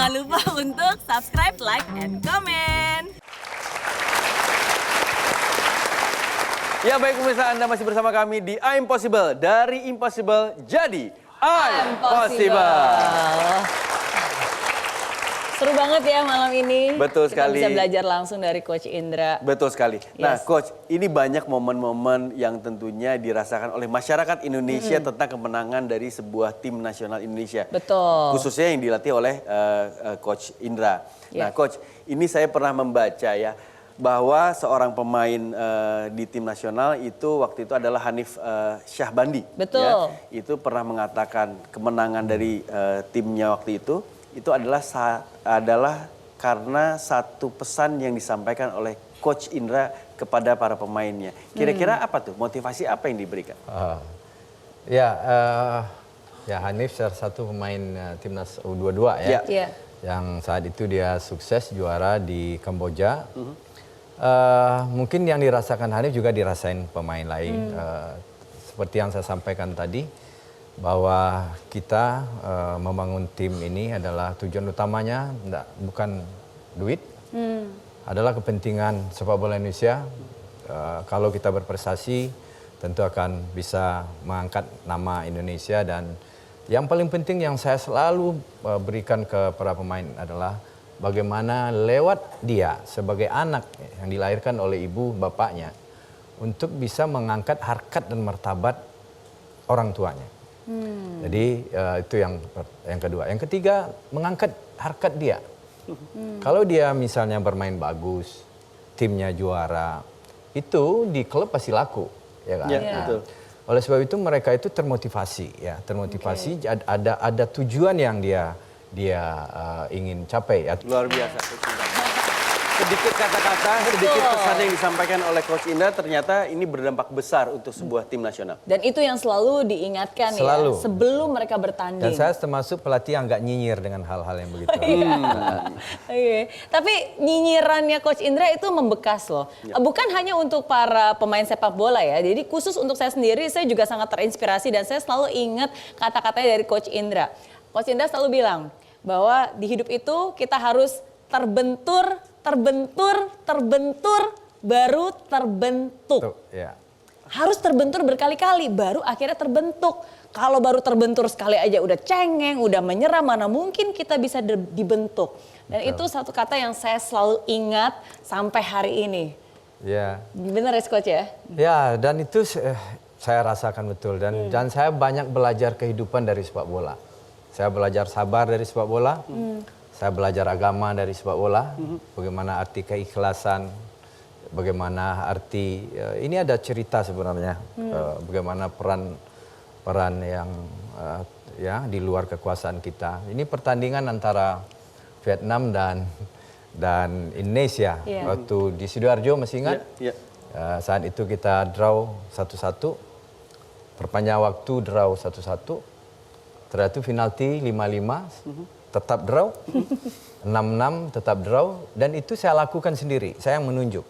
Jangan lupa untuk subscribe, like, and comment. Ya baik pemirsa, Anda masih bersama kami di I'm Possible. Dari Impossible jadi I'm Possible. Seru banget ya malam ini. Betul sekali. Kita bisa belajar langsung dari Coach Indra. Betul sekali. Nah Yes. Coach, ini banyak momen-momen yang tentunya dirasakan oleh masyarakat Indonesia tentang kemenangan dari sebuah tim nasional Indonesia. Betul. Khususnya yang dilatih oleh Coach Indra. Ya. Nah Coach, ini saya pernah membaca ya, bahwa seorang pemain di tim nasional itu waktu itu adalah Hanif Syahbandi. Betul. Ya, itu pernah mengatakan kemenangan dari timnya waktu itu adalah karena satu pesan yang disampaikan oleh Coach Indra kepada para pemainnya. Kira-kira apa tuh motivasi apa yang diberikan? Ya Hanif salah satu pemain timnas U22 ya. Iya. Yang saat itu dia sukses juara di Kamboja. Mungkin yang dirasakan Hanif juga dirasain pemain lain. Seperti yang saya sampaikan tadi, bahwa kita membangun tim ini adalah tujuan utamanya bukan duit, adalah kepentingan sepak bola Indonesia. Kalau kita berprestasi tentu akan bisa mengangkat nama Indonesia, dan yang paling penting yang saya selalu berikan ke para pemain adalah bagaimana lewat dia sebagai anak yang dilahirkan oleh ibu bapaknya untuk bisa mengangkat harkat dan martabat orang tuanya. Jadi itu yang kedua. Yang ketiga, mengangkat harkat dia. Kalau dia misalnya bermain bagus, timnya juara, itu di klub pasti laku, ya kan? Ya, Nah, betul. oleh sebab itu mereka itu termotivasi, ya, termotivasi. Ada tujuan yang dia ingin capai. Ya. Luar biasa Coach Indra. Sedikit kata-kata, sedikit pesan yang disampaikan oleh Coach Indra ternyata ini berdampak besar untuk sebuah tim nasional. Dan itu yang selalu diingatkan Selalu. ya sebelum mereka bertanding. Dan saya termasuk pelatih yang nggak nyinyir dengan hal-hal yang begitu. Oke. Tapi nyinyirannya Coach Indra itu membekas loh. Bukan hanya untuk para pemain sepak bola ya. Jadi khusus untuk saya sendiri, saya juga sangat terinspirasi dan saya selalu ingat kata-katanya dari Coach Indra. Coach Indra selalu bilang bahwa di hidup itu kita harus terbentur, baru terbentuk. Tuh, ya. Harus terbentur berkali-kali, baru akhirnya terbentuk. Kalau baru terbentur sekali aja udah cengeng, udah menyerah, mana mungkin kita bisa dibentuk. Dan itu satu kata yang saya selalu ingat sampai hari ini. Ya. Benar ya Coach ya? Ya, dan itu saya rasakan betul. Dan saya banyak belajar kehidupan dari sepak bola. Saya belajar sabar dari sepak bola. Saya belajar agama dari sepak bola. Bagaimana arti keikhlasan. Bagaimana arti, ini ada cerita sebenarnya. Bagaimana peran yang ya di luar kekuasaan kita. Ini pertandingan antara Vietnam dan Indonesia. Waktu di Sidoarjo, masih ingat? Saat itu kita draw 1-1. Perpanjang waktu draw 1-1. Setelah itu penalti 5-5. Tetap draw, 6-6 tetap draw, dan itu saya lakukan sendiri, saya yang menunjuk.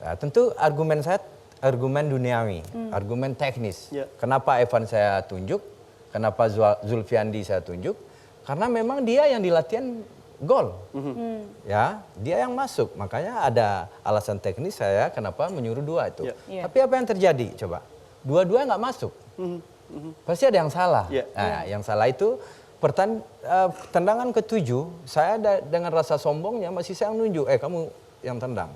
Nah, tentu argumen saya, argumen duniawi, argumen teknis. Kenapa Evan saya tunjuk, kenapa Zulfiandi saya tunjuk, karena memang dia yang di latihan gol. Ya, dia yang masuk, makanya ada alasan teknis saya kenapa menyuruh dua itu. Tapi apa yang terjadi, coba? Dua-dua nggak masuk. Pasti ada yang salah. Nah, yang salah itu tendangan ke-7, saya dengan rasa sombongnya masih saya nunjuk, kamu yang tendang.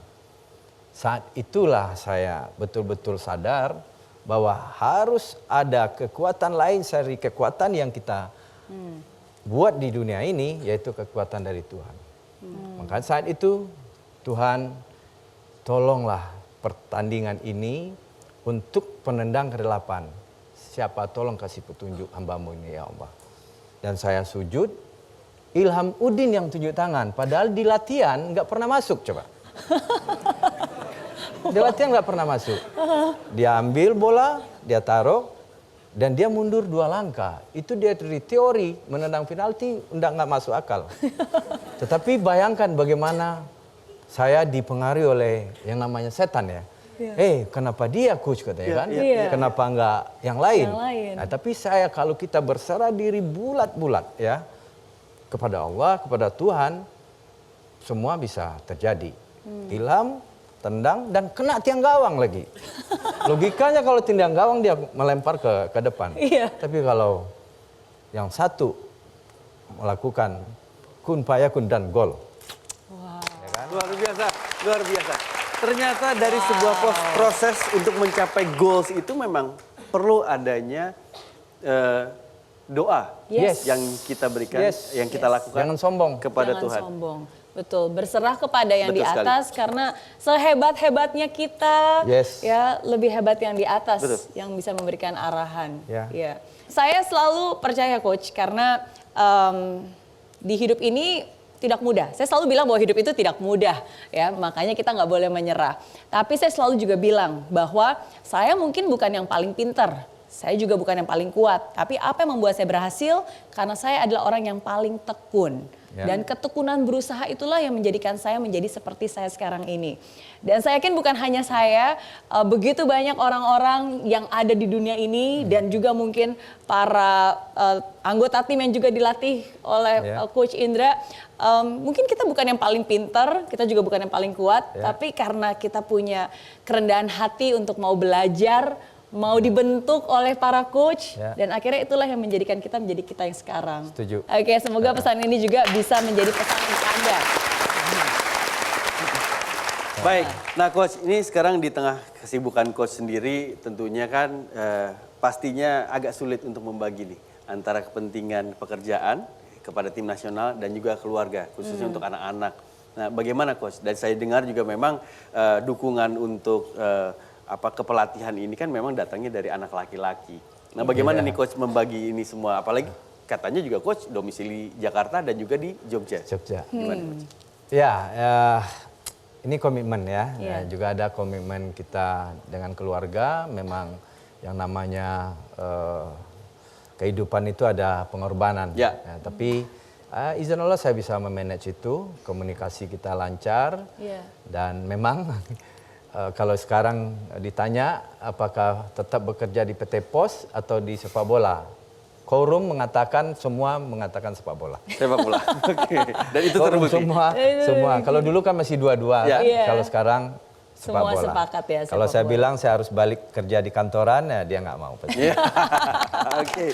Saat itulah saya betul-betul sadar bahwa harus ada kekuatan lain dari kekuatan yang kita buat di dunia ini, yaitu kekuatan dari Tuhan. Maka saat itu Tuhan, tolonglah pertandingan ini untuk penendang ke-8. Siapa tolong kasih petunjuk hamba-Mu ini ya Allah. Dan saya sujud, Ilham Udin yang tunjuk tangan. Padahal di latihan nggak pernah masuk, coba. Di latihan nggak pernah masuk. Dia ambil bola, dia taruh, dan dia mundur 2 langkah. Itu dia dari teori, menendang penalti nggak masuk akal. Tetapi bayangkan bagaimana saya dipengaruhi oleh yang namanya setan ya. Kenapa dia coach katanya kan? Kenapa enggak yang lain? Nah, tapi saya kalau kita berserah diri bulat-bulat ya, kepada Allah, kepada Tuhan, semua bisa terjadi. Tilam, tendang, dan kena tiang gawang lagi. Logikanya kalau tiang gawang dia melempar ke depan. Iya. Tapi kalau yang satu melakukan kun fayakun dan gol. Luar biasa, luar biasa. Ternyata dari sebuah proses untuk mencapai goals itu memang perlu adanya doa Yes. yang kita berikan, Yes. yang kita lakukan Jangan sombong. kepada Jangan Tuhan. sombong. Betul, berserah kepada yang Betul di atas karena sehebat-hebatnya kita Yes. ya lebih hebat yang di atas Betul. yang bisa memberikan arahan. Ya. Ya. Saya selalu percaya coach karena di hidup ini tidak mudah. Saya selalu bilang bahwa hidup itu tidak mudah ya, makanya kita nggak boleh menyerah. Tapi saya selalu juga bilang bahwa saya mungkin bukan yang paling pintar. Saya juga bukan yang paling kuat, tapi apa yang membuat saya berhasil? Karena saya adalah orang yang paling tekun. Ya. Dan ketekunan berusaha itulah yang menjadikan saya menjadi seperti saya sekarang ini. Dan saya yakin bukan hanya saya, begitu banyak orang-orang yang ada di dunia ini dan juga mungkin para anggota tim yang juga dilatih oleh Ya. Coach Indra. Mungkin kita bukan yang paling pintar, kita juga bukan yang paling kuat, Ya. tapi karena kita punya kerendahan hati untuk mau belajar, mau dibentuk oleh para coach, Ya. dan akhirnya itulah yang menjadikan kita menjadi kita yang sekarang. Setuju. Oke, semoga pesan ini juga bisa menjadi pesan untuk Anda. Baik, nah Coach, ini sekarang di tengah kesibukan Coach sendiri tentunya kan pastinya agak sulit untuk membagi nih antara kepentingan pekerjaan kepada tim nasional dan juga keluarga, khususnya untuk anak-anak. Nah, bagaimana Coach? Dan saya dengar juga memang dukungan untuk kepelatihan ini kan memang datangnya dari anak laki-laki. Nah, bagaimana nih Coach membagi ini semua? Apalagi katanya juga Coach domisili Jakarta dan juga di Jogja. Jogja. Gimana Coach? Ya, ini komitmen ya. Iya. Juga ada komitmen kita dengan keluarga. Memang yang namanya kehidupan itu ada pengorbanan. Ya. Tapi izin Allah saya bisa memanage itu, komunikasi kita lancar. Iya. Dan memang kalau sekarang ditanya apakah tetap bekerja di PT Pos atau di sepak bola, quorum mengatakan semua mengatakan sepak bola. Sepak bola. Oke. Dan itu Quorum terbukti. semua. Kalau dulu kan masih dua-dua, Ya. Iya. kalau sekarang sepak Semua bola. sepakat ya, Kalau sepak saya bola. bilang saya harus balik kerja di kantoran, ya dia nggak mau. pasti. Iya. Oke.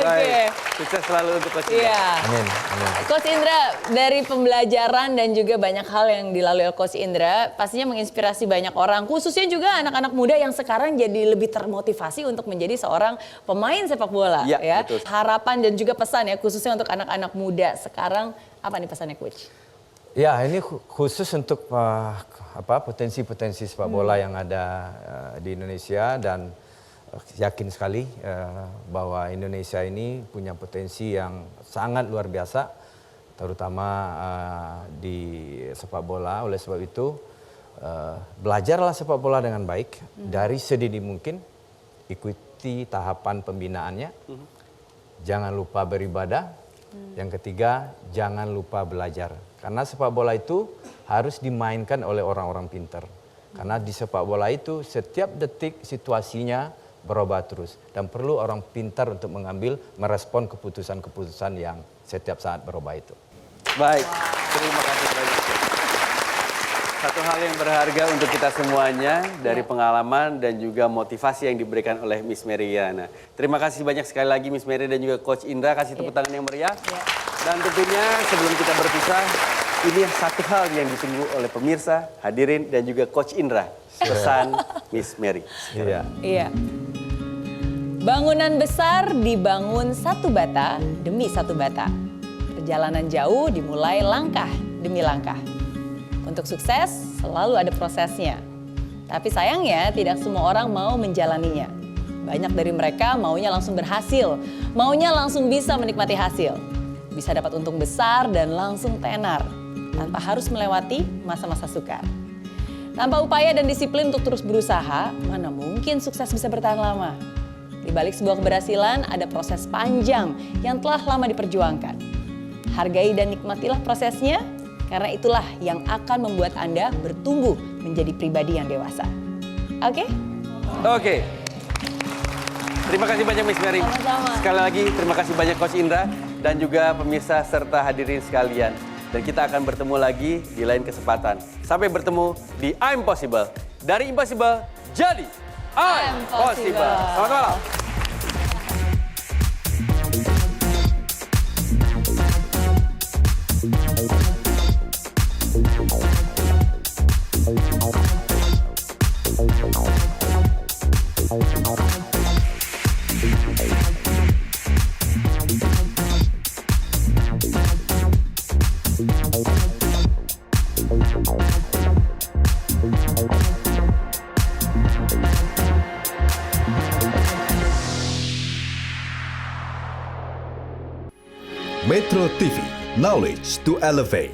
Baik. Sukses selalu untuk Coach Indra. Iya. Amin, amin. Coach Indra, dari pembelajaran dan juga banyak hal yang dilalui oleh Coach Indra, pastinya menginspirasi banyak orang, khususnya juga anak-anak muda yang sekarang jadi lebih termotivasi untuk menjadi seorang pemain sepak bola. Iya, Ya, betul. harapan dan juga pesan ya, khususnya untuk anak-anak muda sekarang, apa nih pesannya Coach? Ya, ini khusus untuk potensi-potensi sepak bola yang ada di Indonesia, dan yakin sekali bahwa Indonesia ini punya potensi yang sangat luar biasa, terutama di sepak bola. Oleh sebab itu belajarlah sepak bola dengan baik dari sedini mungkin, ikuti tahapan pembinaannya, jangan lupa beribadah, yang ketiga jangan lupa belajar. Karena sepak bola itu harus dimainkan oleh orang-orang pintar. Karena di sepak bola itu setiap detik situasinya berubah terus. Dan perlu orang pintar untuk merespon keputusan-keputusan yang setiap saat berubah itu. Baik, terima kasih banyak. Satu hal yang berharga untuk kita semuanya dari pengalaman dan juga motivasi yang diberikan oleh Miss Meriana. Terima kasih banyak sekali lagi Miss Mary dan juga Coach Indra, kasih tepuk tangan yang meriah. Dan tentunya sebelum kita berpisah, ini satu hal yang ditunggu oleh pemirsa, hadirin dan juga Coach Indra. Pesan Miss Mary. Iya. Iya. Bangunan besar dibangun satu bata demi satu bata. Perjalanan jauh dimulai langkah demi langkah. Untuk sukses selalu ada prosesnya. Tapi sayangnya tidak semua orang mau menjalaninya. Banyak dari mereka maunya langsung berhasil, maunya langsung bisa menikmati hasil. Bisa dapat untung besar dan langsung tenar, tanpa harus melewati masa-masa sukar. Tanpa upaya dan disiplin untuk terus berusaha, mana mungkin sukses bisa bertahan lama. Di balik sebuah keberhasilan ada proses panjang yang telah lama diperjuangkan. Hargai dan nikmatilah prosesnya, karena itulah yang akan membuat Anda bertumbuh menjadi pribadi yang dewasa. Oke? Oke. Terima kasih banyak Miss Mary. Sama-sama. Sekali lagi terima kasih banyak Coach Indra. dan juga pemirsa serta hadirin sekalian. Dan kita akan bertemu lagi di lain kesempatan. Sampai bertemu di I'm Possible. Dari Impossible jadi I'm Possible. Selamat malam. Metro TV, knowledge to elevate.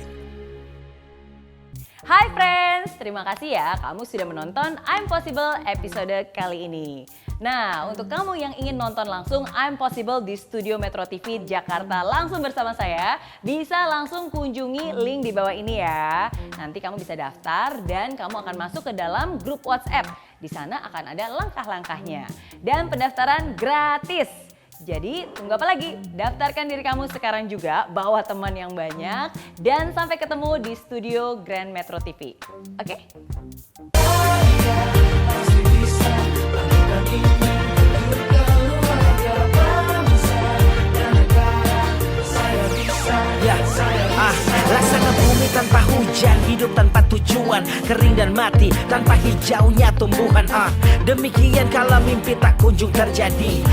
Hai friends, terima kasih ya kamu sudah menonton I'm Possible episode kali ini. Nah, untuk kamu yang ingin nonton langsung I'm Possible di studio Metro TV Jakarta langsung bersama saya, bisa langsung kunjungi link di bawah ini ya. Nanti kamu bisa daftar dan kamu akan masuk ke dalam grup WhatsApp. Di sana akan ada langkah-langkahnya. Dan pendaftaran gratis. Jadi tunggu apa lagi? Daftarkan diri kamu sekarang juga, bawa teman yang banyak, dan sampai ketemu di studio Grand Metro TV. Oke? Laksana bumi tanpa hujan, hidup tanpa tujuan, kering dan mati tanpa hijaunya tumbuhan. Demikian kalau mimpi tak kunjung terjadi.